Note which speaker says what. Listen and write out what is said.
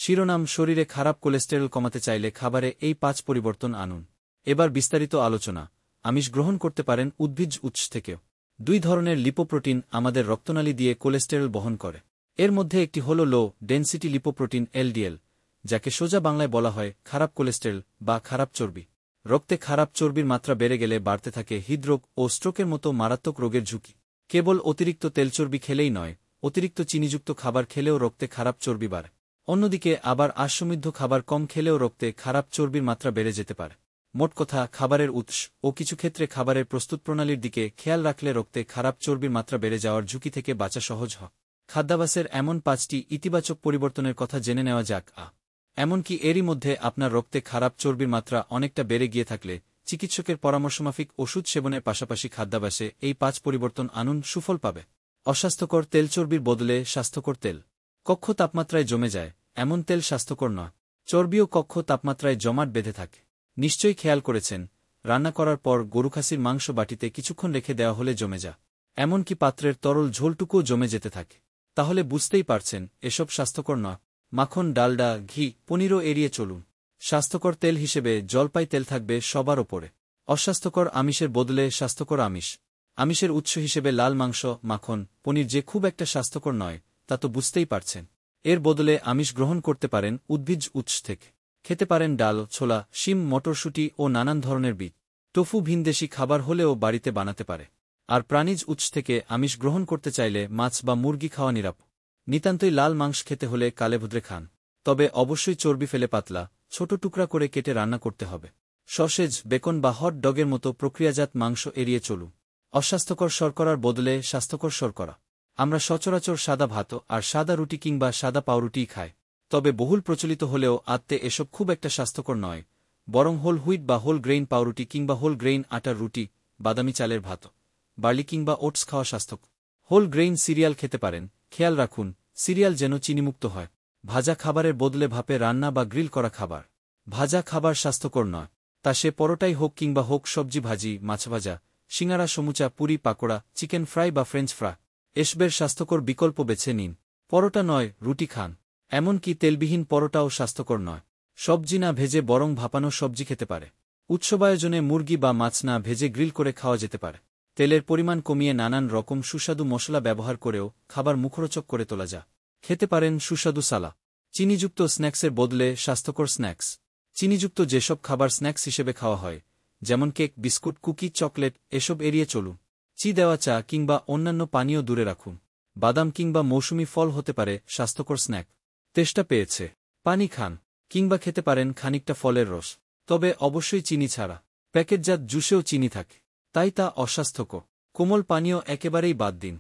Speaker 1: শিরোনাম শরীরে খারাপ কোলেস্টেরল কমাতে চাইলে খাবারে এই 5 পরিবর্তন আনুন। এবার বিস্তারিত আলোচনা। আমিষ গ্রহণ করতে পারেন উদ্ভিজ্জ উৎস থেকেও। 2 ধরনের লিপোপ্রোটিন আমাদের রক্তনালী দিয়ে কোলেস্টেরল বহন করে। এর মধ্যে একটি হল লো ডেনসিটি লিপোপ্রোটিন এলডিএল, যাকে সোজা বাংলায় বলা হয় খারাপ কোলেস্টেরল বা খারাপ চর্বি। রক্তে খারাপ চর্বির মাত্রা বেড়ে গেলে বাড়তে থাকে হৃদরোগ ও স্ট্রোকের মতো মারাত্মক রোগের ঝুঁকি। কেবল অতিরিক্ত তেলচর্বি খেলেই নয়, অতিরিক্ত চিনিযুক্ত খাবার খেলেও রক্তে খারাপ চর্বি বাড়ে। অন্যদিকে আবার আঁশসমৃদ্ধ খাবার কম খেলেও রক্তে খারাপ চর্বির মাত্রা বেড়ে যেতে পারে। মোট কথা, খাবারের উৎস ও কিছু ক্ষেত্রে খাবারের প্রস্তুত প্রণালীর দিকে খেয়াল রাখলে রক্তে খারাপ চর্বির মাত্রা বেড়ে যাওয়ার ঝুঁকি থেকে বাঁচা সহজ হয়। খাদ্যাভ্যাসের এমন 5টি ইতিবাচক পরিবর্তনের কথা জেনে নেওয়া যাক। এমনকি এরই মধ্যে আপনার রক্তে খারাপ চর্বির মাত্রা অনেকটা বেড়ে গিয়ে থাকলে চিকিৎসকের পরামর্শমাফিক ওষুধ সেবনের পাশাপাশি খাদ্যাভ্যাসে এই 5 পরিবর্তন আনুন, সুফল পাবে। অস্বাস্থ্যকর তেল চর্বির বদলে স্বাস্থ্যকর তেল। কক্ষ তাপমাত্রায় জমে যায় এমন তেল স্বাস্থ্যকর নয়। চর্বিও কক্ষ তাপমাত্রায় জমাট বেঁধে থাকে। নিশ্চয়ই খেয়াল করেছেন, রান্না করার পর গরুখাসির মাংস বাটিতে কিছুক্ষণ রেখে দেওয়া হলে জমে যা, এমনকি পাত্রের তরল ঝোলটুকুও জমে যেতে থাকে। তাহলে বুঝতেই পারছেন এসব স্বাস্থ্যকর নয়। মাখন, ডালডা, ঘি, পনিরও এড়িয়ে চলুন। স্বাস্থ্যকর তেল হিসেবে জলপাই তেল থাকবে সবার ওপরে। অস্বাস্থ্যকর আমিষের বদলে স্বাস্থ্যকর আমিষ। আমিষের উৎস হিসেবে লাল মাংস, মাখন, পনির যে খুব একটা স্বাস্থ্যকর নয় তা তো বুঝতেই পারছেন। এর বদলে আমিষ গ্রহণ করতে পারেন উদ্ভিজ্জ উৎস থেকে। খেতে পারেন ডাল, ছোলা, শিম, মটরশুঁটি ও নানান ধরনের বীজ। টোফু ভিনদেশি খাবার হলেও বাড়িতে বানাতে পারে। আর প্রাণীজ উৎস থেকে আমিষ গ্রহণ করতে চাইলে মাছ বা মুরগি খাওয়া নিরাপদ। নিতান্তই লাল মাংস খেতে হলে কালেভদ্রে খান। তবে অবশ্যই চর্বি ফেলে পাতলা, ছোট টুকরা করে কেটে রান্না করতে হবে। সসেজ, বেকন বা হট ডগের মতো প্রক্রিয়াজাত মাংস এড়িয়ে চলুন। অস্বাস্থ্যকর শর্করার বদলে স্বাস্থ্যকর শর্করা। আমরা সচরাচর সাদা ভাত আর সাদা রুটি কিংবা সাদা পাউরুটিই খাই। তবে বহুল প্রচলিত হলেও আদতে এসব খুব একটা স্বাস্থ্যকর নয়। বরং হোল হুইট বা হোল গ্রেইন পাউরুটি কিংবা হোল গ্রেইন আটার রুটি, বাদামি চালের ভাত, বার্লি কিংবা ওটস খাওয়া স্বাস্থ্যকর। হোল গ্রেইন সিরিয়াল খেতে পারেন। খেয়াল রাখুন সিরিয়াল যেন চিনিমুক্ত হয়। ভাজা খাবারের বদলে ভাপে রান্না বা গ্রিল করা খাবার। ভাজা খাবার স্বাস্থ্যকর নয়, তা সে পরোটাই হোক কিংবা হোক সবজি ভাজি, মাছ ভাজা, সিঙ্গারা, সমুচা, পুরি, পাকোড়া, চিকেন ফ্রাই বা ফ্রেঞ্চ ফ্রাই। এসবের স্বাস্থ্যকর বিকল্প বেছে নিন। পরোটা নয়, রুটি খান। এমনকি তেলবিহীন পরোটাও স্বাস্থ্যকর নয়। সবজি না ভেজে বরং ভাপানো সবজি খেতে পারে। উৎসবায়োজনে মুরগি বা মাছ না ভেজে গ্রিল করে খাওয়া যেতে পারে। তেলের পরিমাণ কমিয়ে নানান রকম সুস্বাদু মশলা ব্যবহার করেও খাবার মুখরোচক করে তোলা যায়। খেতে পারেন সুস্বাদু সালা। চিনিযুক্ত স্ন্যাক্সের বদলে স্বাস্থ্যকর স্ন্যাক্স। চিনিযুক্ত যেসব খাবার স্ন্যাক্স হিসেবে খাওয়া হয়, যেমন কেক, বিস্কুট, কুকি, চকলেট, এসব এড়িয়ে চলুন। চি দেওয়া চা কিংবা অন্যান্য পানীয় দূরে রাখুন। বাদাম কিংবা মৌসুমি ফল হতে পারে স্বাস্থ্যকর স্ন্যাক। তেষ্টা পেয়েছে, পানি খান। কিংবা খেতে পারেন খানিকটা ফলের রস, তবে অবশ্যই চিনি ছাড়া। প্যাকেটজাত জুসেও চিনি থাকে, তাই তা অস্বাস্থ্যকর। কোমল পানীয় একেবারেই বাদ দিন।